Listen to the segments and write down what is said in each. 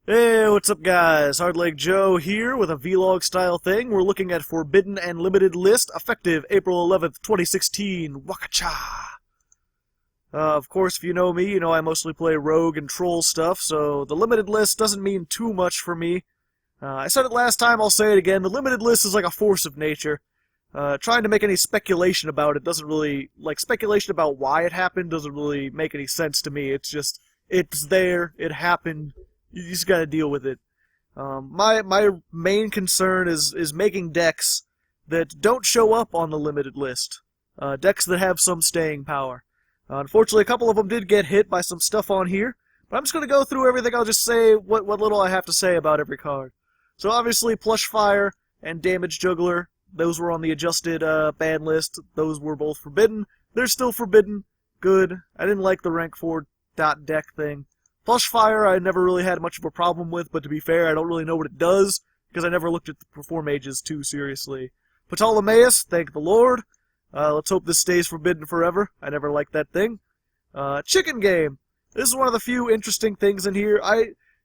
Hey, what's up guys? Hardleg Joe here with a vlog style thing. We're looking at Forbidden and Limited list, effective April 11th, 2016. Wakacha! Of course, if you know me, you know I mostly play rogue and troll stuff, so the limited list doesn't mean too much for me. I said it last time, I'll say it again, the limited list is like a force of nature. Trying to make any speculation about it doesn't really, speculation about why it happened doesn't really make any sense to me. It's just, it's there, it happened, you just gotta deal with it. My main concern is making decks that don't show up on the limited list. Decks that have some staying power. Unfortunately, a couple of them did get hit by some stuff on here, but I'm just gonna go through everything. I'll just say what little I have to say about every card. So obviously, Plush Fire and Damage Juggler, those were on the adjusted ban list. Those were both forbidden. They're still forbidden. Good. I didn't like the rank 4 dot deck thing. Plush Fire I never really had much of a problem with, but to be fair, I don't really know what it does, because I never looked at the Perform Mages too seriously. Ptolemaeus, thank the Lord. Let's hope this stays forbidden forever. I never liked that thing. Chicken Game. This is one of the few interesting things in here.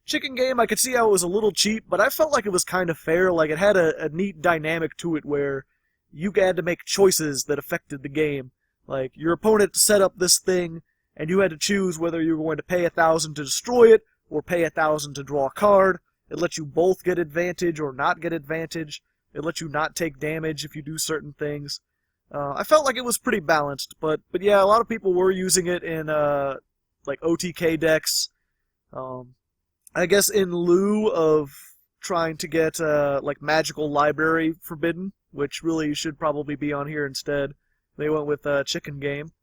Chicken Game, I could see how it was a little cheap, but I felt like it was kind of fair. Like, it had a neat dynamic to it where you had to make choices that affected the game. Like, your opponent set up this thing, and you had to choose whether you were going to pay 1,000 to destroy it, or pay 1,000 to draw a card. It lets you both get advantage or not get advantage. It lets you not take damage if you do certain things. I felt like it was pretty balanced, but yeah, a lot of people were using it in, like, OTK decks. I guess in lieu of trying to get, like, Magical Library forbidden, which really should probably be on here instead. They went with, Chicken Game.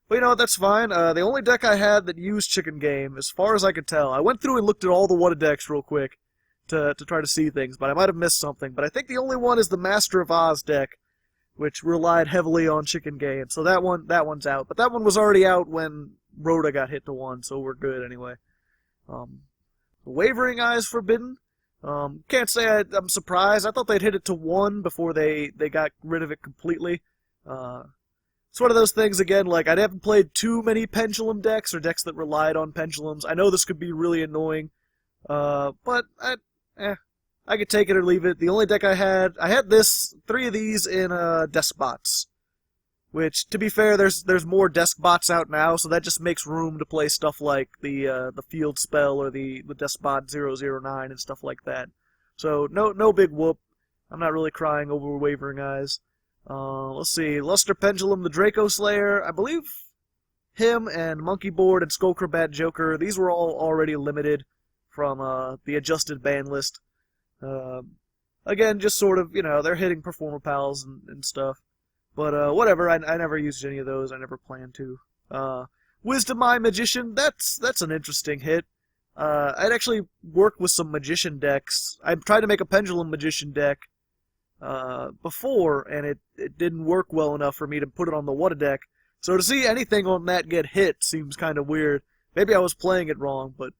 But you know what, that's fine. The only deck I had that used Chicken Game, as far as I could tell, I went through and looked at all the What decks real quick to try to see things, but I might have missed something. But I think the only one is the Master of Oz deck, which relied heavily on Chicken Game. So that one's out. But that one was already out when Rhoda got hit to 1, so we're good anyway. The Wavering Eyes forbidden. Can't say I'm surprised. I thought they'd hit it to 1 before they got rid of it completely. It's one of those things, again, like, I haven't played too many Pendulum decks, or decks that relied on Pendulums. I know this could be really annoying, but I could take it or leave it. The only deck I had this, 3 of these in, Despots. Which, to be fair, there's more Despots out now, so that just makes room to play stuff like the Field Spell, or the Despot 009 and stuff like that. So, no big whoop. I'm not really crying over Wavering Eyes. Let's see, Luster Pendulum, the Draco Slayer, I believe him and Monkey Board and Skullcrabat Joker, these were all already limited from the adjusted ban list. Again, just sort of, you know, they're hitting Performer Pals and stuff. But whatever, I never used any of those, I never planned to. Wisdom Eye Magician, that's an interesting hit. I'd actually worked with some Magician decks. I tried to make a Pendulum Magician deck before, and it didn't work well enough for me to put it on the What deck. So to see anything on that get hit seems kind of weird. Maybe I was playing it wrong, but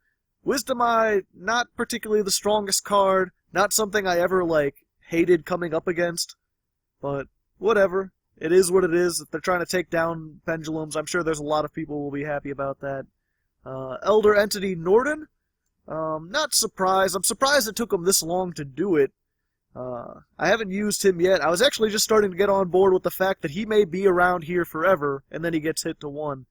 Wisdom Eye, not particularly the strongest card, not something I ever, like, hated coming up against, but whatever. It is what it is. If they're trying to take down Pendulums, I'm sure there's a lot of people who will be happy about that. Elder Entity Norden, not surprised. I'm surprised it took them this long to do it. I haven't used him yet. I was actually just starting to get on board with the fact that he may be around here forever, and then he gets hit to 1.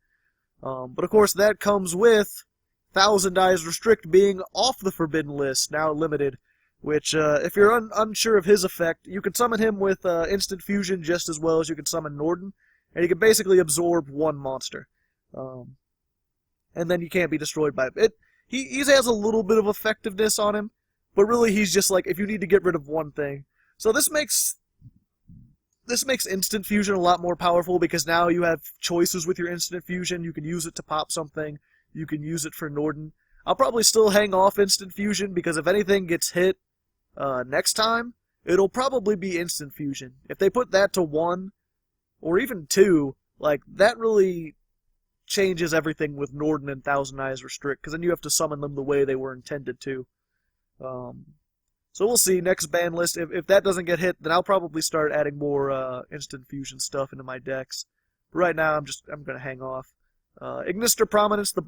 But of course that comes with Thousand Eyes Restrict being off the forbidden list, now limited, which, if you're unsure of his effect, you can summon him with Instant Fusion just as well as you can summon Norden, and he can basically absorb 1 monster. And then you can't be destroyed by it. He has a little bit of effectiveness on him, but really, he's just like, if you need to get rid of one thing. So this makes Instant Fusion a lot more powerful, because now you have choices with your Instant Fusion. You can use it to pop something. You can use it for Norden. I'll probably still hang off Instant Fusion, because if anything gets hit next time, it'll probably be Instant Fusion. If they put that to 1, or even 2, like, that really changes everything with Norden and Thousand Eyes Restrict, because then you have to summon them the way they were intended to. So we'll see, next ban list, if that doesn't get hit, then I'll probably start adding more Instant Fusion stuff into my decks. But right now, I'm gonna hang off. Ignister Prominence, the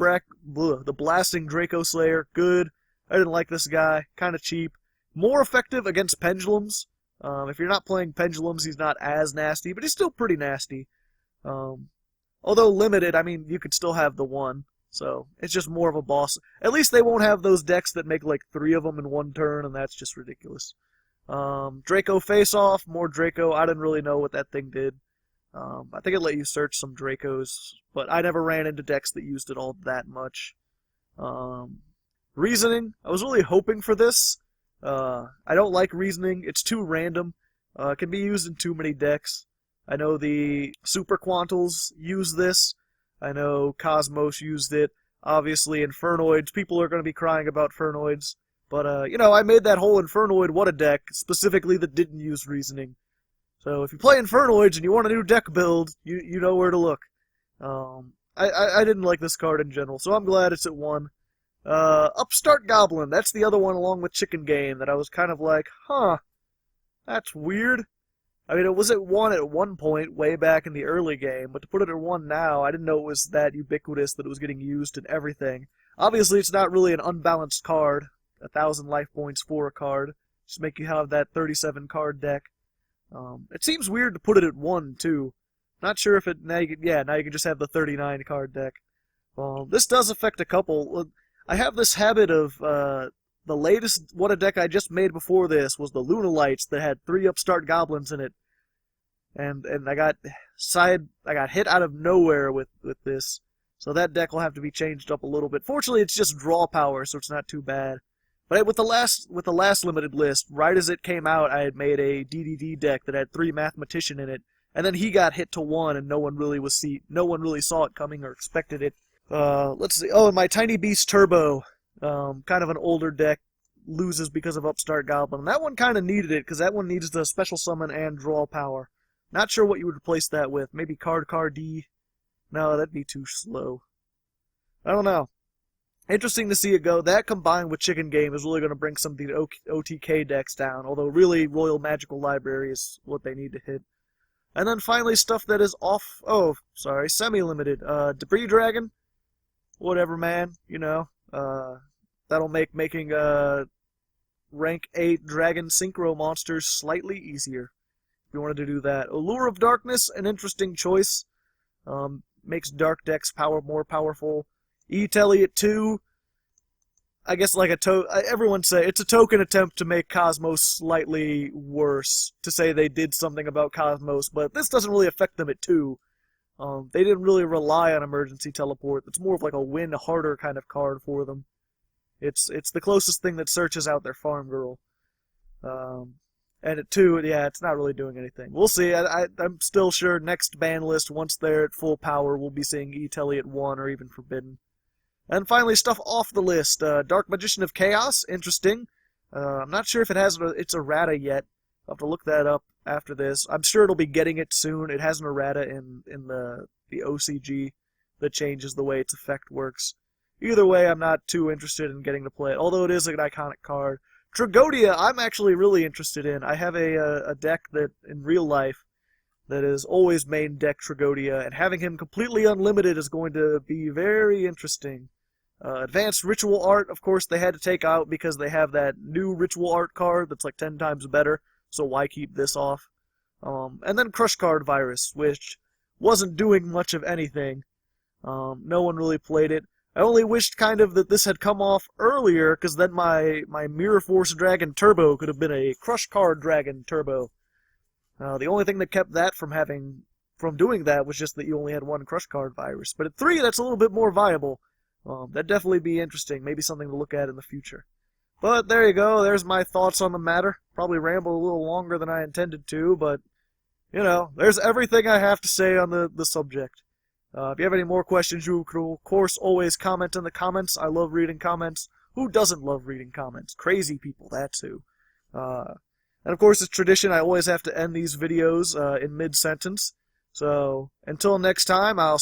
Blasting Draco Slayer, good. I didn't like this guy. Kind of cheap. More effective against pendulums. If you're not playing pendulums, he's not as nasty, but he's still pretty nasty. Although limited, I mean, you could still have the one. So, it's just more of a boss. At least they won't have those decks that make like 3 of them in one turn, and that's just ridiculous. Draco face-off, more Draco. I didn't really know what that thing did. I think it let you search some Dracos, but I never ran into decks that used it all that much. Reasoning, I was really hoping for this. I don't like reasoning. It's too random. It can be used in too many decks. I know the Super Quantals use this. I know Cosmos used it. Obviously, Infernoids. People are going to be crying about Infernoids. But, you know, I made that whole Infernoid What a deck specifically that didn't use reasoning. So if you play Infernoids and you want a new deck build, you know where to look. I didn't like this card in general, so I'm glad it's at 1. Upstart Goblin, that's the other one along with Chicken Game that I was kind of like, huh, that's weird. I mean, it was at 1 at one point, way back in the early game, but to put it at 1 now, I didn't know it was that ubiquitous that it was getting used in everything. Obviously, it's not really an unbalanced card. 1,000 life points for a card. Just make you have that 37 card deck. It seems weird to put it at 1, too. Not sure if it, now you can just have the 39 card deck. This does affect a couple. I have this habit of, the latest What a deck I just made before this was the Lunalights that had 3 Upstart Goblins in it. And I got hit out of nowhere with this. So that deck will have to be changed up a little bit. Fortunately, it's just draw power, so it's not too bad. But with the last limited list, right as it came out, I had made a DDD deck that had 3 Mathematician in it, and then he got hit to 1, and no one really saw it coming or expected it. Let's see. Oh, and my Tiny Beast Turbo, kind of an older deck, loses because of Upstart Goblin. That one kind of needed it, because that one needs the special summon and draw power. Not sure what you would replace that with. Maybe Card D. No, that'd be too slow. I don't know. Interesting to see it go. That combined with Chicken Game is really going to bring some of the OTK decks down, although really Royal Magical Library is what they need to hit. And then finally stuff that is semi-limited. Debris Dragon. Whatever, man. You know. That'll make making rank 8 Dragon Synchro monsters slightly easier. If you wanted to do that. Allure of Darkness, an interesting choice. Makes dark decks more powerful. E-Telly at 2. I guess like everyone say it's a token attempt to make Cosmos slightly worse. To say they did something about Cosmos, but this doesn't really affect them at 2. They didn't really rely on emergency teleport. It's more of like a win harder kind of card for them. It's the closest thing that searches out their farm girl. And at 2, yeah, it's not really doing anything. We'll see. I'm still sure next ban list, once they're at full power, we'll be seeing E-Telly at 1 or even Forbidden. And finally, stuff off the list. Dark Magician of Chaos, interesting. I'm not sure if it has its errata yet. I'll have to look that up after this. I'm sure it'll be getting it soon. It has an errata in the OCG that changes the way its effect works. Either way, I'm not too interested in getting to play it, although it is an iconic card. Tragodia, I'm actually really interested in. I have a deck that, in real life, that is always main deck Tragodia, and having him completely unlimited is going to be very interesting. Advanced Ritual Art, of course, they had to take out because they have that new Ritual Art card that's like 10 times better, so why keep this off? And then Crush Card Virus, which wasn't doing much of anything. No one really played it. I only wished kind of that this had come off earlier, because then my Mirror Force Dragon Turbo could have been a Crush Card Dragon Turbo. The only thing that kept that from doing that was just that you only had 1 Crush Card Virus. But at 3, that's a little bit more viable. That'd definitely be interesting, maybe something to look at in the future. But there you go, there's my thoughts on the matter. Probably rambled a little longer than I intended to, but, you know, there's everything I have to say on the subject. If you have any more questions, you can, of course, always comment in the comments. I love reading comments. Who doesn't love reading comments? Crazy people, that's who. And of course, it's tradition, I always have to end these videos in mid-sentence. So, until next time, I'll